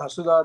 10,000,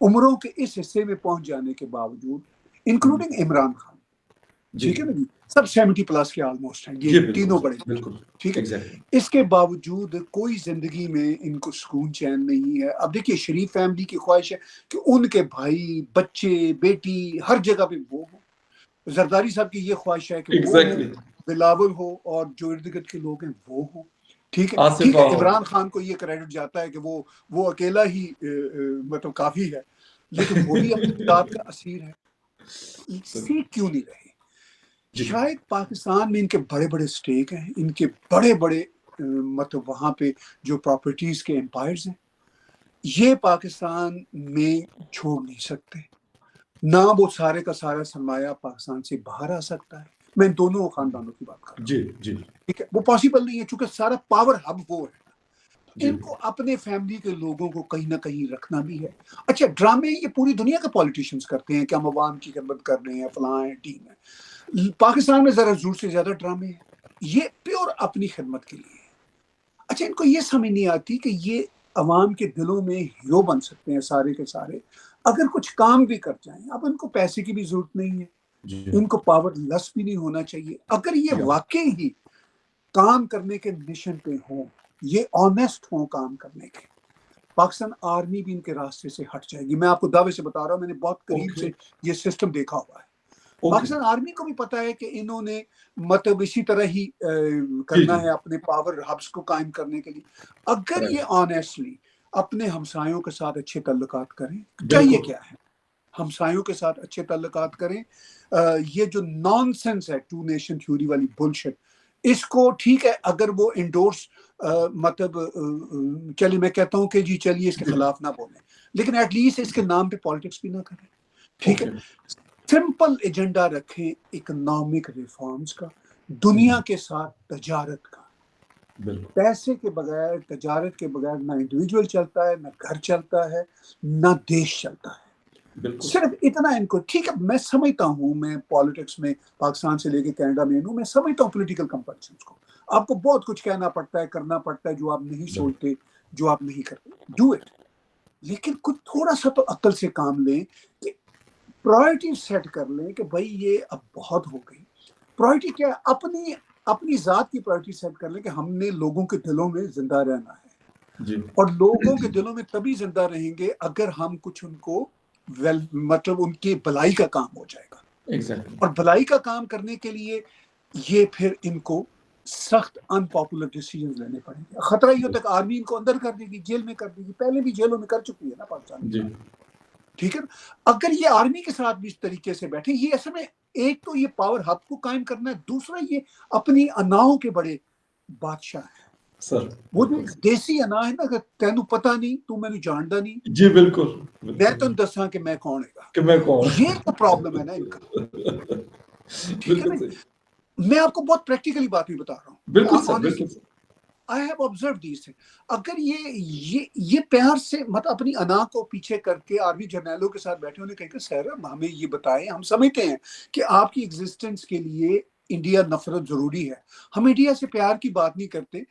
عمروں کے اس حصے میں پہنچ جانے کے باوجود انکلوڈنگ عمران خان، ٹھیک ہے نا جی، سب 70+ کے آلموسٹ ہیں یہ تینوں بڑے، بالکل ٹھیک ہے، اس کے باوجود کوئی زندگی میں ان کو سکون چین نہیں ہے۔ اب دیکھیے شریف فیملی کی خواہش ہے کہ ان کے بھائی بچے بیٹی ہر جگہ پہ وہ ہو، زرداری صاحب کی یہ خواہش ہے کہ وہ ہو، بلاول ہو، اور جو ارد گرد کے لوگ ہیں وہ ہوں، ٹھیک ہے، ٹھیک ہے، عمران خان کو یہ کریڈٹ جاتا ہے کہ وہ اکیلا ہی مطلب کافی ہے، لیکن وہ بھی اپنی ذات کا اسیر ہے، اس سے کیوں نہیں رہے؟ شاید پاکستان میں ان کے بڑے بڑے سٹیک ہیں، ان کے بڑے بڑے مطلب وہاں پہ جو پراپرٹیز کے امپائرز ہیں، یہ پاکستان میں چھوڑ نہیں سکتے، نہ وہ سارے کا سارا سرمایہ پاکستان سے باہر آ سکتا ہے۔ میں ان دونوں خاندانوں کی بات کر رہا ہوں، ٹھیک ہے، وہ پاسبل نہیں ہے چونکہ سارا پاور ہب وہ ہے، ان کو اپنے فیملی کے لوگوں کو کہیں نہ کہیں رکھنا بھی ہے۔ اچھا ڈرامے یہ پوری دنیا کے پولیٹیشینز کرتے ہیں کہ ہم عوام کی خدمت کر رہے ہیں، فلاں ہیں، ٹیم ہے، پاکستان میں ذرا ضرورت سے زیادہ ڈرامے ہیں، یہ پیور اپنی خدمت کے لیے ہے۔ اچھا ان کو یہ سمجھ نہیں آتی کہ یہ عوام کے دلوں میں ہیرو بن سکتے ہیں سارے کے سارے اگر کچھ کام بھی کر جائیں۔ اب ان کو پیسے کی بھی ضرورت نہیں ہے، ان کو پاور لیس بھی نہیں ہونا چاہیے، اگر یہ واقعی ہی کام کرنے کے مشن پہ ہوں، یہ آنیسٹ ہوں کام کرنے کے، پاکستان آرمی بھی ان کے راستے سے ہٹ جائے گی۔ میں آپ کو دعوے سے بتا رہا ہوں، میں نے بہت قریب سے یہ سسٹم دیکھا ہوا ہے۔ پاکستان آرمی کو بھی پتا ہے کہ انہوں نے مطلب اسی طرح ہی کرنا ہے اپنے پاور ہبس کو قائم کرنے کے لیے۔ اگر یہ آنیسٹلی اپنے ہمسایوں کے ساتھ اچھے تعلقات کریں، چاہیے کیا ہے، ہمسایوں کے ساتھ اچھے تعلقات کریں، یہ جو نان سینس ہے ٹو نیشن تھیوری والی بلشٹ، اس کو ٹھیک ہے اگر وہ انڈورس مطلب چلیے میں کہتا ہوں کہ جی چلیے اس کے خلاف نہ بولیں، لیکن ایٹ لیسٹ اس کے نام پہ پالیٹکس بھی نہ کریں، ٹھیک ہے، سمپل ایجنڈا رکھیں اکنامک ریفارمز کا، دنیا کے ساتھ تجارت کا۔ پیسے کے بغیر، تجارت کے بغیر نہ انڈیویجول چلتا ہے، نہ گھر چلتا ہے، نہ دیش چلتا ہے۔ صرف اتنا ان کو، ٹھیک ہے میں سمجھتا ہوں، میں پالیٹکس میں پاکستان سے لے کے کینیڈا میں ہوں، میں سمجھتا ہوں پولیٹیکل کمپلشنز کو، آپ کو بہت کچھ کہنا پڑتا ہے، کرنا پڑتا ہے، جو آپ نہیں سوچتے، جو آپ نہیں کرتے، ڈو اٹ، لیکن کچھ تھوڑا سا تو عقل سے کام لیں کہ پرائرٹی سیٹ کر لیں کہ بھائی یہ اب بہت ہو گئی۔ پرائرٹی کیا ہے؟ اپنی ذات کی پرائرٹی سیٹ کر لیں کہ ہم نے لوگوں کے دلوں میں زندہ رہنا ہے، اور لوگوں کے دلوں میں تبھی زندہ رہیں گے اگر ہم کچھ ان کو مطلب ان کی بھلائی کا کام ہو جائے گا، اور بھلائی کا کام کرنے کے لیے یہ پھر ان کو سخت ان پاپولر ڈیسیژنز لینے پڑیں گے۔ خطرہ یہ ہوتا ہے کہ آرمی ان کو اندر کر دے گی، جیل میں کر دے گی، پہلے بھی جیلوں میں کر چکی ہے نا پاکستان کی، ٹھیک ہے۔ اگر یہ آرمی کے ساتھ بھی اس طریقے سے بیٹھے، یہ اصل میں ایک تو یہ پاور ہب کو قائم کرنا ہے، دوسرا یہ اپنی اناؤں کے بڑے بادشاہ ہیں۔ وہ جو دیسی انا ہے نا کہ تینوں پتہ نہیں، تو میں نے جاندا نہیں، جی بالکل، میں تو دساں کہ میں کون ہے گا، کہ میں کون، یہ تو پرابلم ہے نا ان کا، ٹھیک ہے نا۔ میں آپ کو بہت پریکٹیکلی بات بھی بتا رہا ہوں، بالکل سر، بالکل سر، I have observed these things۔ اگر یہ پیار سے مطلب اپنی انا کو پیچھے کر کے آرمی جرنیلوں کے ساتھ بیٹھے، انہیں کہیں کہ سر ہمیں یہ بتائیں، ہم سمجھتے ہیں کہ آپ کی ایگزسٹنس کے لیے انڈیا نفرت ضروری ہے، ہم انڈیا سے پیار کی بات نہیں کرتے،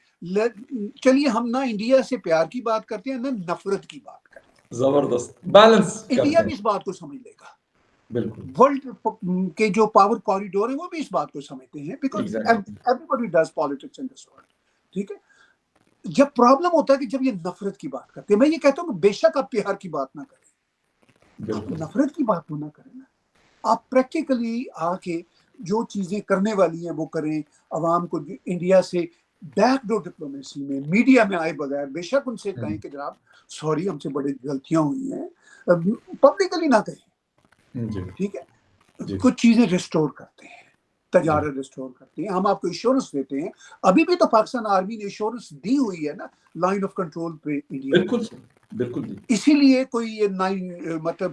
چلیے ہم نہ انڈیا سے پیار کی بات کرتے ہیں، نہ نفرت کی بات کرتے ہیں، زبردست بیلنس، انڈیا بھی اس بات کو سمجھ لے گا، بالکل، ورلڈ کے جو پاور کوریڈور ہیں وہ بھی اس بات کو سمجھتے ہیں، because everybody does politics in this world, ٹھیک ہے۔ جب پرابلم ہوتا ہے کہ جب یہ نفرت کی بات کرتے ہیں، میں یہ کہتا ہوں کہ بے شک آپ پیار کی بات نہ کریں، آپ نفرت کی بات نہ کریں نا، آپ پریکٹیکلی آ کے جو چیزیں کرنے والی ہیں وہ کریں، عوام کو انڈیا سے بیک ڈور ڈپلومیسی میں میڈیا میں آئے بغیر بے شک ان سے کہیں کہ جناب سوری ہم سے بڑی غلطیاں ہوئی ہیں، پبلکلی نہ کہیں، ٹھیک ہے، کچھ چیزیں ریسٹور کرتے ہیں، تجارت ریسٹور کرتے ہیں، ہم آپ کو ایشورنس دیتے ہیں، ابھی بھی تو پاکستان آرمی نے ایشورنس دی ہوئی ہے نا لائن آف کنٹرول پہ انڈیا، بالکل بالکل، اسی لیے کوئی یہ مطلب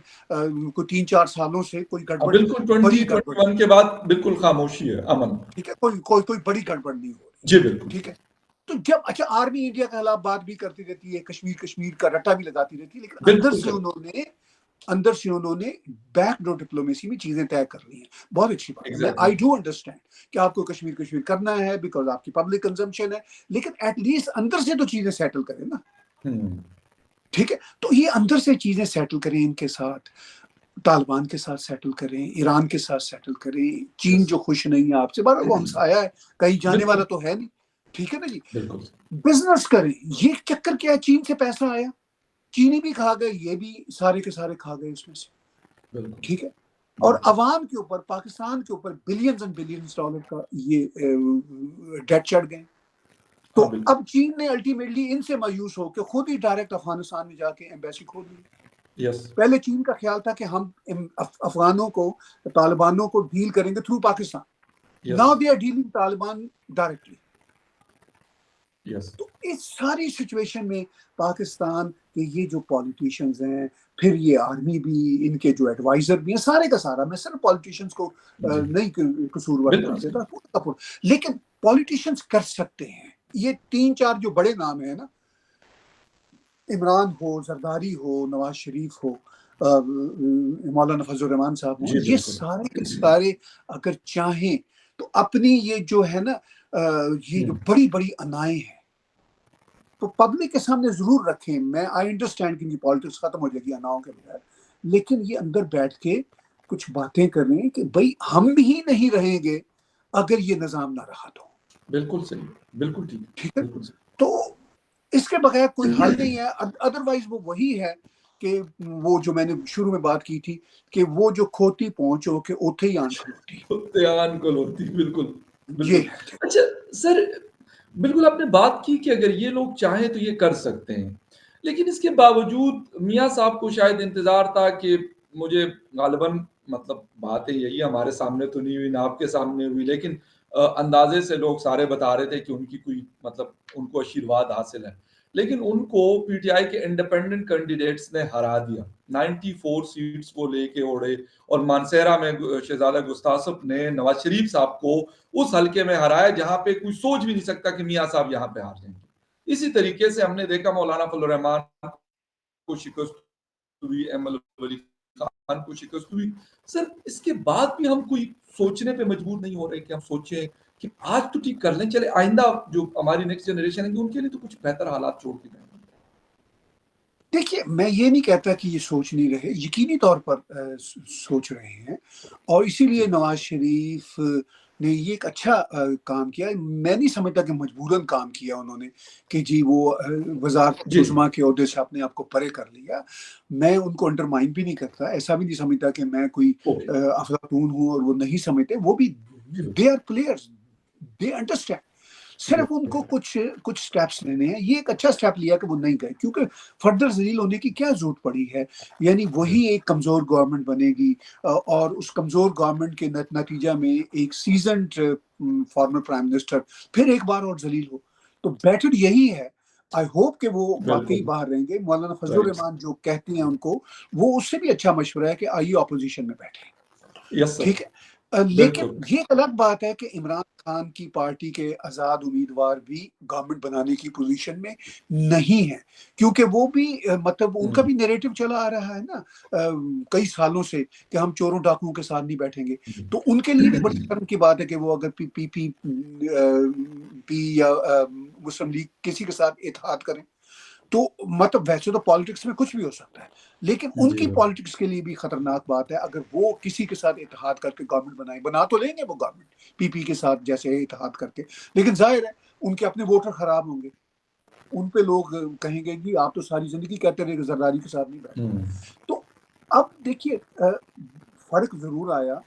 کوئی 3-4 سالوں سے کوئی گڑبڑ، بالکل 2021 کے بعد بالکل خاموشی ہے، امن، ٹھیک ہے، کوئی بڑی گڑبڑ نہیں ہو رہی، جی بالکل، ٹھیک ہے۔ تو جب اچھا آرمی انڈیا کے خلاف بات بھی کرتی رہتی ہے، کشمیر کا رٹا بھی لگاتی رہتی ہے، لیکن اندر سے انہوں نے بیک ڈور ڈپلومیسی میں چیزیں طے کر لی ہیں، بہت اچھی بات ہے، میں آئی ڈو انڈرسٹینڈ کہ آپ کو کشمیر کرنا ہے بیکاز آپ کی پبلک کنزمپشن ہے، لیکن ایٹ لیسٹ اندر سے تو چیزیں سیٹل کریں نا، ٹھیک ہے. تو یہ اندر سے چیزیں سیٹل کریں ان کے ساتھ, طالبان کے ساتھ سیٹل کریں, ایران کے ساتھ سیٹل کریں, چین یس جو خوش نہیں ہے آپ سے, بار وہ ہمسایا ہے, کہیں جانے بالکل والا تو ہے نہیں, ٹھیک ہے نا جی. بالکل بزنس کریں. یہ چکر کیا ہے, چین سے پیسہ آیا, چینی بھی کھا گئے, یہ بھی سارے کے سارے کھا گئے اس میں سے, بالکل ٹھیک ہے. اور بالکل عوام کے اوپر, پاکستان کے اوپر بلینز اینڈ بلینز ڈالر کا یہ ڈیٹ چڑھ گئے. تو ہاں بالکل اب چین نے الٹیمیٹلی ان سے مایوس ہو کے خود ہی ڈائریکٹ افغانستان میں جا کے ایمبیسی کھول دی. یس پہلے چین کا خیال تھا کہ ہم افغانوں کو, طالبانوں کو ڈیل کریں گے through Pakistan. Yes now they are dealing Taliban directly. Yes تو اس ساری سچویشن میں پاکستان کے یہ جو پالیٹیشنز ہیں, پھر یہ آرمی بھی, ان کے جو ایڈوائزر بھی ہیں, سارے کا سارا, میں صرف پالیٹیشنز کو جی نہیں قصوروار بالکل قرار صحیح دیتا, لیکن پالیٹیشنز کر سکتے ہیں. یہ 3-4 جو بڑے نام ہیں نا, عمران ہو, زرداری ہو, نواز شریف ہو, مولانا فضل الرحمان صاحب ہوں, جی یہ بالکل سارے کے سارے اگر چاہیں تو اپنی یہ جو ہے نا یہ جو بڑی بڑی انائیں ہیں تو پبلک کے سامنے ضرور رکھیں. میں آئی انڈرسٹینڈ کہ پالیٹکس ختم ہو جائے گی اناؤں کے بغیر, لیکن یہ اندر بیٹھ کے کچھ باتیں کریں کہ بھائی ہم ہی نہیں رہیں گے اگر یہ نظام نہ رہا تو. بالکل صحیح بالکل ٹھیک ٹھیک ہے, بالکل صحیح تو اس کے بغیر کوئی حل نہیں ہے. ادروائز وہ وہی ہے کہ وہ جو میں نے شروع میں بات کی تھی کہ وہ جو کھوتی پہنچو کہ اوتھے ہی آن کھلوتی. امتحان کو ہوتی بالکل یہ بالکل. ہے. اچھا سر, بالکل آپ نے بات کی کہ اگر یہ لوگ چاہیں تو یہ کر سکتے ہیں, لیکن اس کے باوجود میاں صاحب کو شاید انتظار تھا کہ مجھے غالباً مطلب باتیں یہی ہمارے سامنے تو نہیں ہوئی نہ آپ کے سامنے ہوئی, لیکن اندازے سے لوگ سارے بتا رہے تھے کہ ان کی کوئی مطلب ان کو آشیرواد حاصل ہے, لیکن ان کو پی ٹی آئی کے انڈیپینڈنٹ کینڈیڈیٹس نے ہرا دیا. 94 سیٹس وہ لے کے اوڑے, اور مانسہرہ میں شہزادہ گستاصف نے نواز شریف صاحب کو اس حلقے میں ہرایا جہاں پہ کوئی سوچ بھی نہیں سکتا کہ میاں صاحب یہاں پہ ہار جائیں گے. اسی طریقے سے ہم نے دیکھا مولانا فضل الرحمان کو شکست ہوئی, احمد ولی خان کو شکست ہوئی. سر اس کے بعد بھی ہم کوئی سوچنے پہ مجبور نہیں ہو رہے کہ ہم سوچیں کہ آج تو ٹھیک کر لیں, چلے آئندہ جو ہماری نیکسٹ جنریشن ہے ان کے لیے تو کچھ بہتر حالات چھوڑ کے جائیں. دیکھیے میں یہ نہیں کہتا کہ یہ سوچ نہیں رہے, یقینی طور پر سوچ رہے ہیں, اور اسی لیے نواز شریف نے یہ ایک اچھا کام کیا. میں نہیں سمجھتا کہ مجبوراً کام کیا انہوں نے کہ جی وہ وزارت جی عظمیٰ کے عہدے سے اپنے آپ کو پرے کر لیا. میں ان کو انڈرمائن بھی نہیں کرتا, ایسا بھی نہیں سمجھتا کہ میں کوئی اوکے افلاطون ہوں اور وہ نہیں سمجھتے. وہ بھی they are players, they understand. صرف ان کو کچھ سٹیپس لینے ہیں. یہ ایک اچھا سٹیپ لیا کہ وہ نہیں گئے, کیونکہ فردر ذلیل ہونے کی کیا ضرورت پڑی ہے. یعنی وہی ایک کمزور گورنمنٹ بنے گی, اور اس کمزور گورنمنٹ کے نتیجہ میں ایک سیزنڈ فارمر پرائم منسٹر پھر ایک بار اور ذلیل ہو. تو بیٹر یہی ہے. آئی ہوپ کہ وہ واقعی بالکل باہر رہیں گے. مولانا فضل رائٹ الرحمان جو کہتے ہیں ان کو, وہ اس سے بھی اچھا مشورہ ہے کہ آئیے اپوزیشن میں بیٹھے. یس سر ٹھیک ہے, لیکن بالکل یہ الگ بات ہے کہ عمران خان کی پارٹی کے آزاد امیدوار بھی گورنمنٹ بنانے کی پوزیشن میں نہیں ہے, کیونکہ وہ بھی مطلب ان کا بھی نیریٹو چلا آ رہا ہے نا کئی سالوں سے کہ ہم چوروں ڈاکوؤں کے ساتھ نہیں بیٹھیں گے. تو ان کے لیے بھی بڑی شرم کی بات ہے کہ وہ اگر پی یا مسلم لیگ کسی کے ساتھ اتحاد کریں تو مطلب ویسے تو پالیٹکس میں کچھ بھی ہو سکتا ہے, لیکن ان جی کی پالیٹکس کے لیے بھی خطرناک بات ہے اگر وہ کسی کے ساتھ اتحاد کر کے گورنمنٹ بنائیں. بنا تو لیں گے وہ گورنمنٹ پی کے ساتھ جیسے اتحاد کر کے, لیکن ظاہر ہے ان کے اپنے ووٹر خراب ہوں گے. ان پہ لوگ کہیں گے کہ آپ تو ساری زندگی کہتے رہے کہ زرداری کے ساتھ نہیں بیٹھے. تو اب دیکھیے فرق ضرور آیا.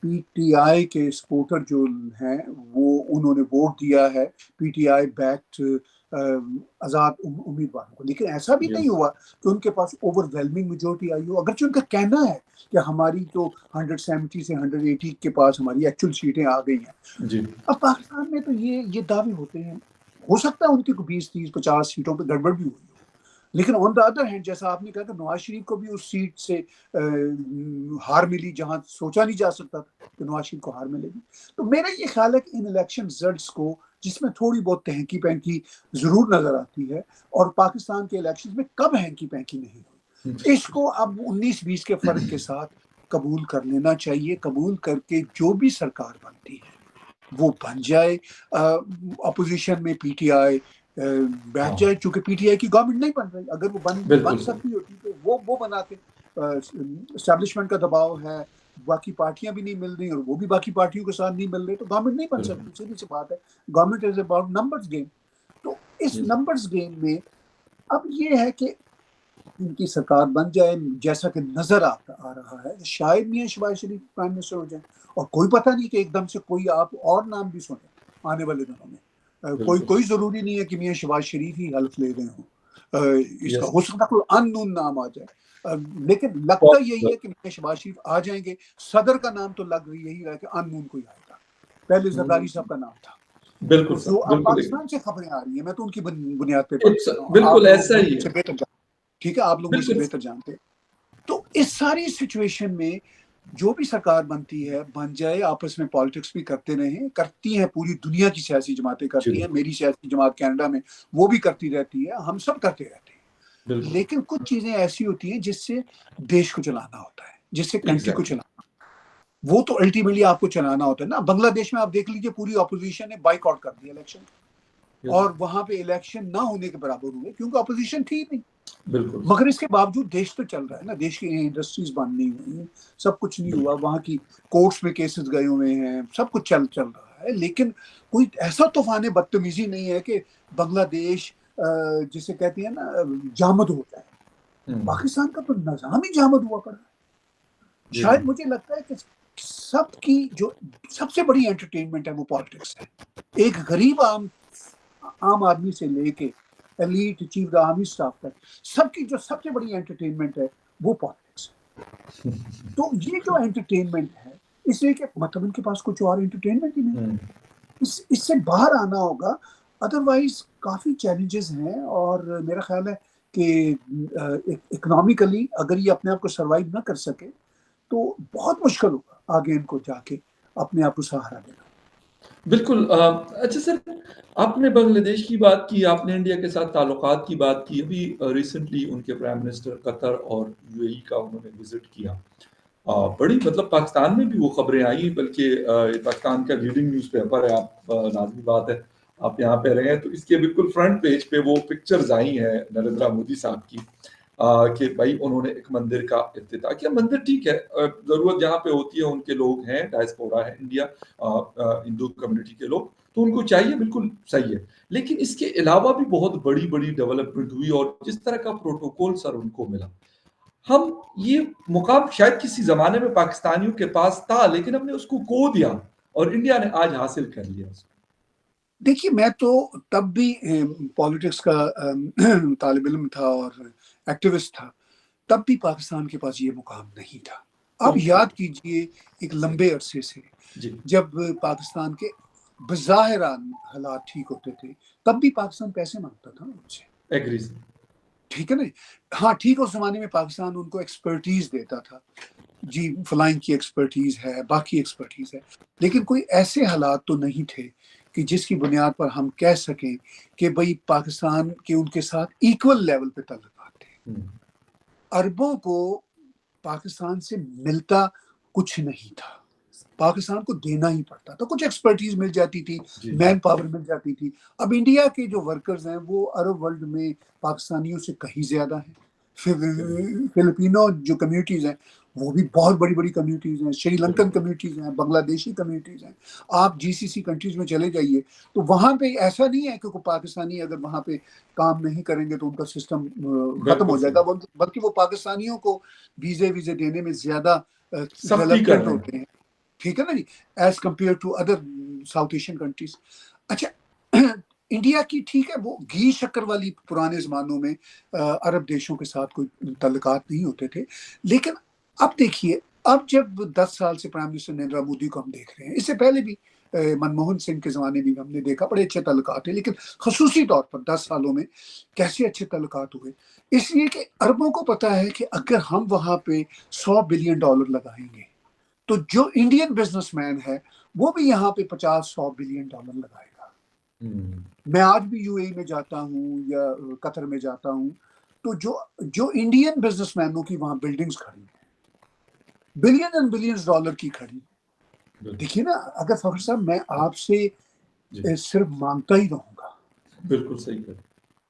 پی ٹی آئی کے سپورٹر جو ہیں وہ انہوں نے ووٹ دیا ہے پی ٹی آئی بیکڈ آزاد امیدواروں کو, لیکن ایسا بھی نہیں یس ہوا کہ ان کے پاس اوور ویلمنگ میجورٹی آئی ہو. اگرچہ ان کا کہنا ہے کہ ہماری تو 170 سے 180 کے پاس ہماری ایکچوئل سیٹیں آ گئی ہیں. جی اب پاکستان میں تو یہ دعوے ہوتے ہیں, ہو سکتا ہے ان کی 20 30 50 سیٹوں پہ گڑبڑ بھی ہوئی ہو, لیکن آن دا ادر ہینڈ جیسا آپ نے کہا کہ نواز شریف کو بھی اس سیٹ سے ہار ملی جہاں سوچا نہیں جا سکتا تھا کہ نواز شریف کو ہار ملے گی. تو میرا یہ خیال ہے کہ ان الیکشن رزلٹس کو جس میں تھوڑی بہت تہنکی پینکی ضرور نظر آتی ہے, اور پاکستان کے الیکشن میں کب ہینکی پینکی نہیں ہوئی, اس کو اب 19-20 کے فرق کے ساتھ قبول کر لینا چاہیے. قبول کر کے جو بھی سرکار بنتی ہے وہ بن جائے. اپوزیشن میں پی ٹی آئی بیٹھ ہاں جائے، چونکہ پی ٹی آئی کی گورنمنٹ نہیں بن رہی. اگر وہ بن بالکل صحیح سکتی ہوتی تو وہ بناتے. اسٹیبلشمنٹ کا دباؤ ہے، باقی پارٹیاں بھی نہیں مل رہی اور وہ بھی باقی پارٹیوں کے ساتھ نہیں مل رہے، تو گورنمنٹ نہیں بن بالکل سکتی. سیدھی سی بات ہے. Government is about numbers game. تو اس جی نمبرز گیم میں اب یہ ہے کہ ان کی سرکار بن جائے جیسا کہ نظر آ رہا ہے، شاید میاں شہباز شریف پرائم منسٹر ہو جائیں. اور کوئی پتہ نہیں کہ ایک دم سے کوئی آپ اور نام بھی سنیں آنے والے دنوں میں. بالکل کوئی ضروری نہیں ہے کہ میاں شہباز شریف ہی حلف لے رہے ہوں. اس کا یس ہو سکتا کوئی ان نون نام آ جائے، لیکن لگتا یہی ہے کہ میاں شہباز شریف آ جائیں گے. صدر کا نام تو لگ رہی یہی ہے کہ ان نون کوئی آئے گا. پہلے زرداری صاحب کا نام تھا. بالکل تو سر جو اب بالکل پاکستان سے خبریں آ رہی ہیں، میں تو ان کی بنیاد پہ بات کر رہا ہوں. بالکل آپ لوگ ایسا مجھ ہی سے ہے بہتر جانتے. ٹھیک ہے، آپ لوگ مجھ سے بالکل بہتر جانتے. تو اس ساری سچویشن میں جو بھی سرکار بنتی ہے بن جائے، آپس میں پالیٹکس بھی کرتے رہیں. کرتی ہیں، پوری دنیا کی سیاسی جماعتیں جی کرتی ہیں. میری سیاسی جماعت کینیڈا میں وہ بھی کرتی رہتی ہے. ہم سب کرتے رہتے ہیں. بالکل لیکن کچھ چیزیں ایسی ہوتی ہیں جس سے دیش کو چلانا ہوتا ہے، جس سے کنٹری کو ایگزیکٹلی چلانا. وہ تو الٹیمیٹلی آپ کو چلانا ہوتا ہے نا. بنگلہ دیش میں آپ دیکھ لیجیے، پوری اپوزیشن نے بائیک آؤٹ کر دیا الیکشن، یس اور وہاں پہ الیکشن نہ ہونے کے برابر ہوئے کیونکہ اپوزیشن تھی نہیں. بالکل مگر اس کے باوجود دیش تو چل رہا ہے نا. دیش کی انڈسٹریز بند نہیں ہوئی، سب کچھ نہیں ہوا. وہاں کی کورٹس میں کیسز گئے ہوئے ہیں، سب کچھ چل رہا ہے. لیکن کوئی ایسا طوفان بدتمیزی نہیں ہے کہ بنگلہ دیش جسے کہتے ہیں نا جامد ہو جائے. پاکستان کا تو نظام ہی جامد ہوا پڑا ہے. جی شاید مجھے لگتا ہے کہ سب کی جو سب سے بڑی انٹرٹینمنٹ ہے وہ پالیٹکس ہے. ایک غریب عام آدمی سے لے کے ایلیٹ چیف آرمی اسٹاف تک سب کی جو سب سے بڑی انٹرٹینمنٹ ہے وہ پالیٹکس ہے. تو یہ جو انٹرٹینمنٹ ہے، اس لیے کہ مطلب ان کے پاس کچھ اور انٹرٹینمنٹ ہی نہیں. اس سے باہر آنا ہوگا. ادروائز کافی چیلنجز ہیں، اور میرا خیال ہے کہ اکنامیکلی اگر یہ اپنے آپ کو سروائیو نہ کر سکے تو بہت مشکل ہوگا آگے ان کو جا کے اپنے آپ کو سہارا دینا. بالکل اچھا سر، آپ نے بنگلہ دیش کی بات کی، آپ نے انڈیا کے ساتھ تعلقات کی بات کی. ابھی ریسنٹلی ان کے پرائم منسٹر قطر اور یو اے ای کا انہوں نے وزٹ کیا. بڑی مطلب پاکستان میں بھی وہ خبریں آئی، بلکہ پاکستان کا لیڈنگ نیوز پیپر ہے. آپ لازمی بات ہے آپ یہاں پہ رہے ہیں تو اس کے بالکل فرنٹ پیج پہ وہ پکچرز آئی ہیں نریندر مودی صاحب کی کہ بھائی انہوں نے ایک مندر کا افتتاح کیا. مندر ٹھیک ہے، ضرورت جہاں پہ ہوتی ہے ان کے لوگ ہیں، ڈائسپورا ہے انڈیا، ہندو کمیونٹی کے لوگ، تو ان کو چاہیے، بالکل صحیح ہے. لیکن اس کے علاوہ بھی بہت بڑی بڑی ڈیولپمنٹ ہوئی، اور جس طرح کا پروٹوکول سر ان کو ملا، ہم یہ مقام شاید کسی زمانے میں پاکستانیوں کے پاس تھا لیکن ہم نے اس کو کھو دیا، اور انڈیا نے آج حاصل کر لیا اس کو. دیکھیے، میں تو تب بھی پالیٹکس کا طالب علم تھا اور ایکٹیوسٹ تھا. تب بھی پاکستان کے پاس یہ مقام نہیں تھا. اب اوکے یاد کیجئے ایک لمبے عرصے سے جی جب پاکستان کے بظاہر حالات ٹھیک ہوتے تھے، تب بھی پاکستان پیسے مانگتا تھا ان سے. ایگری سر. ٹھیک ہے نا. ہاں ٹھیک، اس زمانے میں پاکستان ان کو ایکسپرٹیز دیتا تھا، جی فلائنگ کی ایکسپرٹیز ہے، باقی ایکسپرٹیز ہے. لیکن کوئی ایسے حالات تو نہیں تھے کہ جس کی بنیاد پر ہم کہہ سکیں کہ بھئی پاکستان کے ان کے ساتھ ایکول لیول پہ تعلقات تھے. عربوں کو پاکستان سے ملتا کچھ نہیں تھا، پاکستان کو دینا ہی پڑتا تھا. کچھ ایکسپرٹیز مل جاتی تھی، جی مین پاور مل جاتی تھی. اب انڈیا کے جو ورکرز ہیں وہ عرب ورلڈ میں پاکستانیوں سے کہیں زیادہ ہیں. فلپینو جو کمیونٹیز ہیں وہ بھی بہت بڑی بڑی کمیونٹیز ہیں. شری لنکن کمیونٹیز ہیں، بنگلہ دیشی کمیونٹیز ہیں. آپ جی سی سی کنٹریز میں چلے جائیے تو وہاں پہ ایسا نہیں ہے کہ کوئی پاکستانی اگر وہاں پہ کام نہیں کریں گے تو ان کا سسٹم ختم ہو بالکل جائے صحیح، گا، بلکہ وہ پاکستانیوں کو ویزے دینے میں زیادہ سختی کر ریلکٹنٹ رہے ہوتے ہیں. ٹھیک ہے نا جی، as compare to other South Asian countries. اچھا، انڈیا کی ٹھیک ہے وہ گھی شکر والی پرانے زمانوں میں عرب دیشوں کے ساتھ کوئی تعلقات نہیں ہوتے تھے. لیکن اب دیکھیے، اب جب 10 سال سے پرائم منسٹر نریندر مودی کو ہم دیکھ رہے ہیں، اس سے پہلے بھی منموہن سنگھ کے زمانے بھی ہم نے دیکھا بڑے اچھے تعلقات ہیں، لیکن خصوصی طور پر 10 سالوں میں کیسے اچھے تعلقات ہوئے. اس لیے کہ عربوں کو پتا ہے کہ اگر ہم وہاں پہ $100 بلین لگائیں گے تو جو انڈین بزنس مین ہے وہ بھی یہاں پہ $50-100 بلین لگائے گا. میں آج بھی یو اے میں جاتا ہوں یا قطر میں جاتا ہوں تو جو انڈین بزنس مینوں کی وہاں بلڈنگز کھڑی ہیں، بلین اینڈ بلینز ڈالر کی کھڑی. دیکھیے نا، اگر فخر صاحب میں آپ سے جی صرف مانگتا ہی رہوں گا بالکل صحیح ہے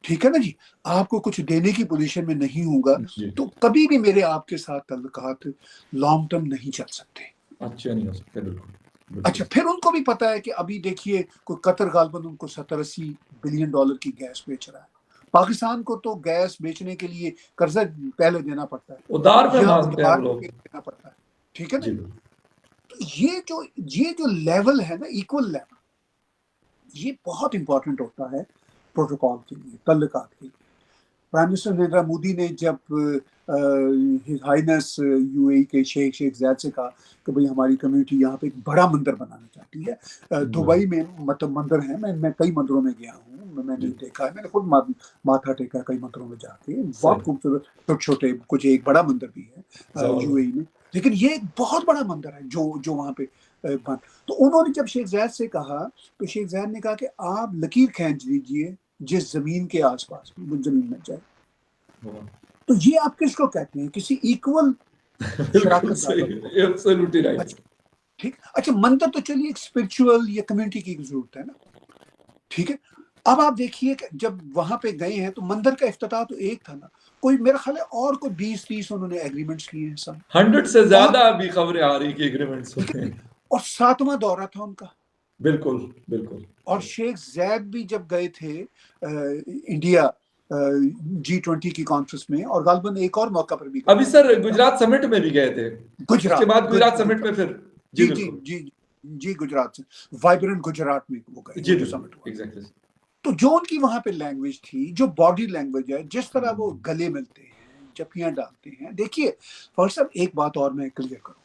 ٹھیک ہے نا جی. آپ کو کچھ دینے کی پوزیشن میں نہیں ہوگا جی تو کبھی بھی میرے آپ کے ساتھ تعلقات لانگ ٹرم نہیں چل سکتے. اچھا نہیں ہو سکتا بالکل اچھا پھر ان کو بھی پتا ہے کہ ابھی دیکھیے کوئی قطر غالباً ان کو 70-80 بلین ڈالر کی گیس بیچ رہا ہے. پاکستان کو تو گیس بیچنے کے لیے قرضہ پہلے دینا پڑتا ہے ادھار پہ یا مانگتے ہیں ادھار وہ لوگ دینا پڑتا ہے. ٹھیک ہے نا. جی بالکل تو یہ جو لیول ہے نا ایکول لیول, یہ بہت امپورٹنٹ ہوتا ہے پروٹوکال کے لیے, تعلقات کے لیے. پرائم منسٹر نریندر مودی نے جب ہز ہائنس یو اے کے شیخ زید سے کہا کہ بھئی ہماری کمیونٹی یہاں پہ ایک بڑا مندر بنانا چاہتی ہے. دبئی میں مطلب مندر ہیں, میں کئی مندروں میں گیا ہوں, میں نے دیکھا ہے, میں نے خود ماتھا ٹیکا کئی مندروں میں جا کے, بہت خوبصورت چھوٹے چھوٹے, کچھ ایک بڑا مندر بھی ہے یو اے میں, لیکن یہ ایک بہت بڑا مندر ہے جو وہاں پہ بن. تو انہوں نے جب شیخ زید سے کہا تو شیخ زید نے کہا کہ آپ لکیر کھینچ دیجئے جس زمین کے آس پاس وہ زمین میں جائے. تو یہ آپ کس کو کہتے ہیں, کسی ایکول بالکل شراکت داروں صحیح, کو. Absolutely right. اچھا ٹھیک, اچھا مندر تو چلیے ایک اسپرچول یا کمیونٹی کی ضرورت ہے نا. ٹھیک ہے, اب آپ دیکھیے کہ جب وہاں پہ گئے ہیں تو مندر کا افتتاح تو ایک تھا نا, کوئی میرا خیال ہے اور کوئی 20-30 انہوں نے ایگریمنٹس کیے ہیں سب 100 سے اور زیادہ ابھی خبریں آ رہی کہ ایگریمنٹس ٹھیک ہوتے ہے, ہیں. اور 7واں دورہ تھا ان کا. بالکل بالکل. اور شیخ زید بھی جب گئے تھے انڈیا G20 کی کانفرنس میں, اور غالباً ایک اور موقع پر بھی گئے ابھی تھے سر گجرات سمٹ میں بھی گئے تھے, اس کے بعد گجرات سمٹ میں پھر جی جی جی بالکل جی جی گجرات سے وائبرنٹ گجرات میں وہ گئے, جی وہ جو بالکل سمٹ ہوا. ایگزیکٹلی. تو جو ان کی وہاں پہ لینگویج تھی, جو باڈی لینگویج ہے, جس طرح وہ گلے ملتے ہیں, جپیاں ڈالتے ہیں. دیکھیے فاروق صاحب, ایک بات اور میں کلیئر کروں,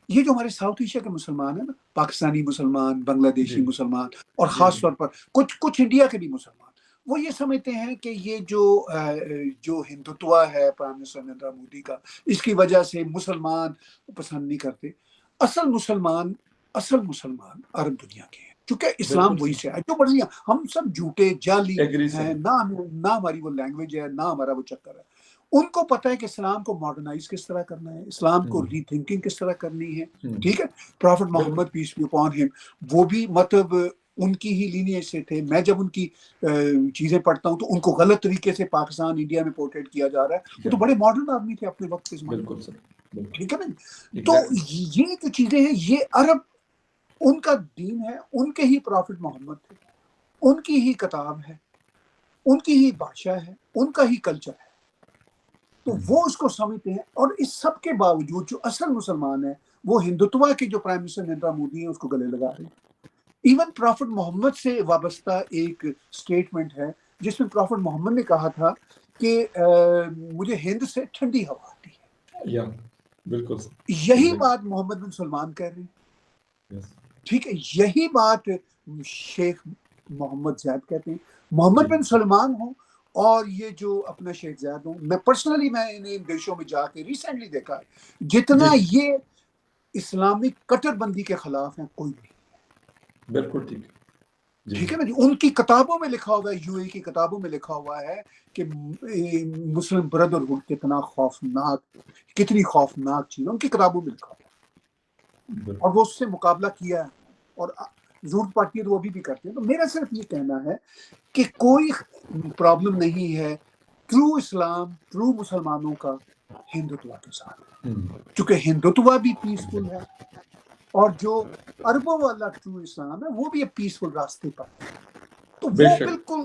یہ جو ہمارے ساؤتھ ایشیا کے مسلمان ہیں نا, پاکستانی مسلمان, بنگلہ دیشی جی مسلمان, اور جی خاص طور پر کچھ انڈیا کے بھی مسلمان, وہ یہ سمجھتے ہیں کہ یہ جو ہندوتوا ہے پرائم منسٹر نریندر مودی کا, اس کی وجہ سے مسلمان پسند نہیں کرتے. اصل مسلمان عرب دنیا کے ہیں, کیونکہ اسلام بالکل وہی صحیح. سے ہے. جو بڑی ہم سب جھوٹے جعلی ایگری ہیں, سر. نہ ہماری وہ لینگویج ہے, نہ ہمارا وہ چکر ہے. ان کو پتہ ہے کہ اسلام کو ماڈرنائز کس طرح کرنا ہے, اسلام کو ری تھنکنگ کس طرح کرنی ہے. ٹھیک ہے, پرافٹ بالکل محمد پیس بی اپون ہم, وہ بھی مطلب ان کی ہی لینیج سے تھے. میں جب ان کی چیزیں پڑھتا ہوں تو ان کو غلط طریقے سے پاکستان انڈیا میں پورٹریٹ کیا جا رہا ہے. وہ تو بڑے ماڈرن آدمی تھے اپنے وقت کے زمانے میں. بالکل سر بالکل ٹھیک ہے نا. تو ایگزیکٹلی. یہ جو چیزیں ہیں, یہ عرب ان کا دین ہے, ان کے ہی پرافٹ محمد تھے, ان کی ہی کتاب ہے, ان کی ہی بادشاہ ہے, ان کا ہی کلچر ہے. تو وہ اس کو سمجھتے ہیں. اور اس سب کے باوجود جو اصل مسلمان ہیں وہ ہندوتوا کے جو پرائم منسٹر نریندر مودی ہیں اس کو گلے لگا رہے ہیں. ایون پرافٹ محمد سے وابستہ ایک سٹیٹمنٹ ہے جس میں پرافٹ محمد نے کہا تھا کہ مجھے ہند سے ٹھنڈی ہوا آتی ہے. یا بالکل سر. یہی بات محمد بن سلمان کہہ رہے ہیں. ٹھیک ہے, یہی بات شیخ محمد زید کہتے ہیں. محمد بن سلمان ہوں اور یہ جو اپنا شیخ زید ہوں, میں پرسنلی میں ان دیشوں میں جا کے ریسنٹلی دیکھا ہے, جتنا یہ اسلامک کٹر بندی کے خلاف ہیں کوئی نہیں. بالکل ٹھیک ہے. ٹھیک ہے نا جی. ان کی کتابوں میں لکھا ہوا ہے, یو اے کی کتابوں میں لکھا ہوا ہے کہ مسلم بردرہڈ کتنی خوفناک چیز, ان کی کتابوں میں لکھا ہوا ہے, اور وہ اس سے مقابلہ کیا ہے, اور ضرورت پڑتی ہے تو وہ بھی کرتے ہیں. تو میرا صرف یہ کہنا ہے کہ کوئی پرابلم نہیں ہے ٹرو اسلام, ٹرو مسلمانوں کا ہندوتوا کے ساتھ, چونکہ ہندوتوا بھی پیسفل ہے, اور جو عربوں والا ٹرو اسلام ہے وہ بھی ایک پیسفل راستے پر ہے. تو وہ بالکل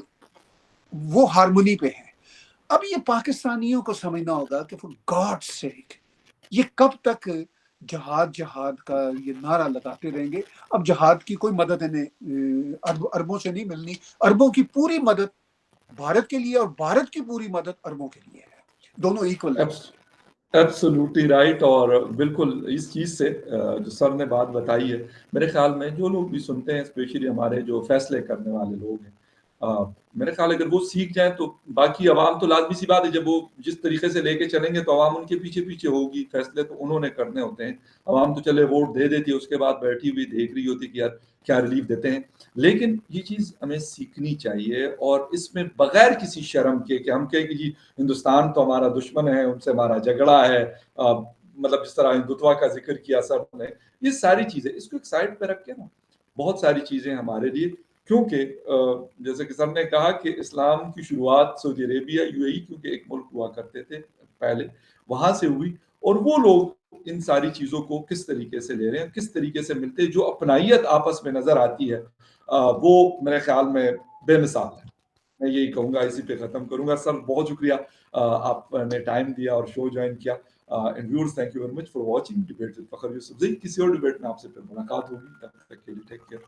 وہ ہارمونی پہ ہے. اب یہ پاکستانیوں کو سمجھنا ہوگا کہ فور گاڈ سیک یہ کب تک جہاد کا یہ نعرہ لگاتے رہیں گے. اب جہاد کی کوئی مدد انہیں عربوں سے نہیں ملنی. عربوں کی پوری مدد بھارت کے لیے اور بھارت کی پوری مدد عربوں کے لیے ہے. دونوں ایکول ہے. Absolutely right. اور بالکل اس چیز سے جو سر نے بات بتائی ہے, میرے خیال میں جو لوگ بھی سنتے ہیں, اسپیشلی ہمارے جو فیصلے کرنے والے لوگ ہیں, میرے خیال اگر وہ سیکھ جائیں تو باقی عوام تو لازمی سی بات ہے, جب وہ جس طریقے سے لے کے چلیں گے تو عوام ان کے پیچھے پیچھے ہوگی. فیصلے تو انہوں نے کرنے ہوتے ہیں. عوام تو چلے ووٹ دے دیتی ہے, اس کے بعد بیٹھی ہوئی دیکھ رہی ہوتی کہ یار کیا ریلیف دیتے ہیں. لیکن یہ چیز ہمیں سیکھنی چاہیے, اور اس میں بغیر کسی شرم کے کہ ہم کہیں کہ جی ہندوستان تو ہمارا دشمن ہے, ان سے ہمارا جھگڑا ہے, مطلب جس طرح ہندوتوا کا ذکر کیا سب نے, یہ ساری چیزیں اس کو ایک سائڈ پہ رکھ کے نا, بہت ساری چیزیں ہمارے لیے کیونکہ جیسے کہ سر نے کہا کہ اسلام کی شروعات سعودی عربیہ UAE کیونکہ ایک ملک ہوا کرتے تھے پہلے، وہاں سے ہوئی، اور وہ لوگ ان ساری چیزوں کو کس طریقے سے لے رہے ہیں، کس طریقے سے ملتے ہیں، جو اپنائیت آپس میں نظر آتی ہے وہ میرے خیال میں بے مثال ہے. میں یہی کہوں گا، اسی پہ ختم کروں گا. سر بہت شکریہ، آپ نے ٹائم دیا اور شو جوائن کیا. And viewers thank you very much for watching debate with فخر یوسف زئی. کسی اور ڈیبیٹ میں آپ سے پھر ملاقات ہوگی، تب تک کے لیے ٹیک کیئر.